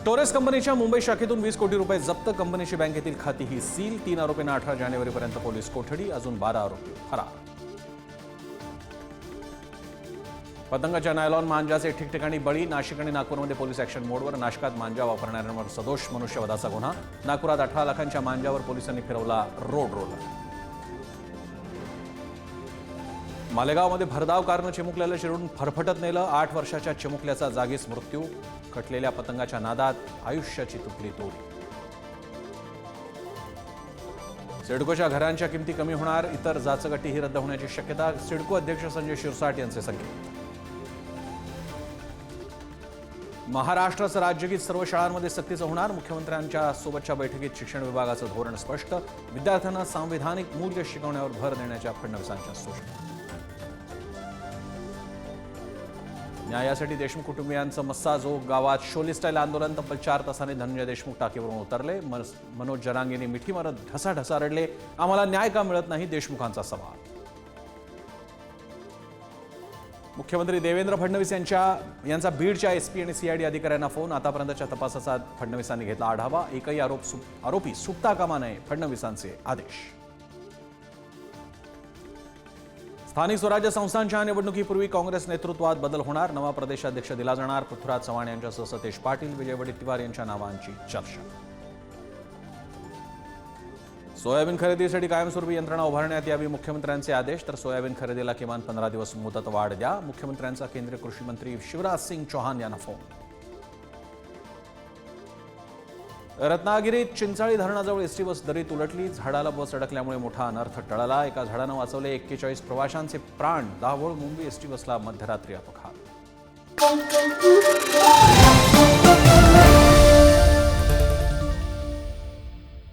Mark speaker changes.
Speaker 1: Storage कंपनीच्या मुंबई शाखेतून 20 कोटी रुपये जप्त. कंपनीची बँकेतील खातीही सील. 3 आरोपींना 18 जानेवारीपर्यंत पोलीस कोठडी. अजून 12 आरोपी फरार. पतंगाच्या नायलॉन मांजाचे ठिकठिकाणी बळी. नाशिक आणि नागपूरमध्ये पोलीस ॲक्शन मोडवर. नाशकात मांजा वापरणाऱ्यांवर सदोष मनुष्यवधाचा गुन्हा. नागपुरात 18 लाखांच्या मांजावर पोलिसांनी फिरवला रोड रोलर. मालेगावमध्ये भरधाव कारनं चिमुकल्याला चिरून फरफटत नेलं. 8 वर्षाच्या चिमुकल्याचा जागीच मृत्यू. कटलेल्या पतंगाच्या नादात आयुष्याची तुटली तोडी. सिडकोच्या घरांच्या किमती कमी होणार. इतर जाचगटीही रद्द होण्याची शक्यता. सिडको अध्यक्ष संजय शिरसाट यांचे संकेत. महाराष्ट्राचं राज्यगीत सर्व शाळांमध्ये सक्तीचं होणार. मुख्यमंत्र्यांच्या सोबतच्या बैठकीत शिक्षण विभागाचं धोरण स्पष्ट. विद्यार्थ्यांना सांविधानिक मूल्य शिकवण्यावर भर देण्याच्या फडणवीसांच्या सूचना. न्यायासाठी देशमुख कुटुंबियांचं मस्साजोग. गावात शोले स्टाईल आंदोलन. तब्बल 4 तासांनी धनंजय देशमुख टाकीवरून उतरले. मनोज जरांगेंनी मिठी मारत ढसाढसा रडले. आम्हाला न्याय का मिळत नाही, देशमुखांचा सवाल. मुख्यमंत्री देवेंद्र फडणवीस यांचा बीडच्या एसपी आणि सीआयडी अधिकाऱ्यांना फोन. आतापर्यंतच्या तपासाचा फडणवीसांनी घेतला आढावा. एकही आरोपी सुटता कामा नये, फडणवीसांचे आदेश. स्थानिक स्वराज्य संस्थांच्या निवडणुकीपूर्वी काँग्रेस नेतृत्वात बदल होणार. नवा प्रदेशाध्यक्ष दिला जाणार. पृथ्वीराज चव्हाण यांच्यासह सतेज पाटील, विजय वडेट्टीवार यांच्या नावांची चर्चा. सोयाबीन खरेदीसाठी कायमस्वरूपी यंत्रणा उभारण्यात यावी, मुख्यमंत्र्यांचे आदेश. तर सोयाबीन खरेदीला किमान 15 दिवस मुदत वाढ द्या. मुख्यमंत्र्यांचा केंद्रीय कृषी मंत्री शिवराज सिंग चौहान यांना फोन. रत्नागिरीत चिंचाळी धरणाजवळ एसटी बस दरीत उलटली. झाडाला बस अडकल्यामुळे मोठा अनर्थ टळला. एका झाडानं वाचवले 41 प्रवाशांचे प्राण. दाभोळ मुंबई एसटी बसला मध्यरात्री अपघात.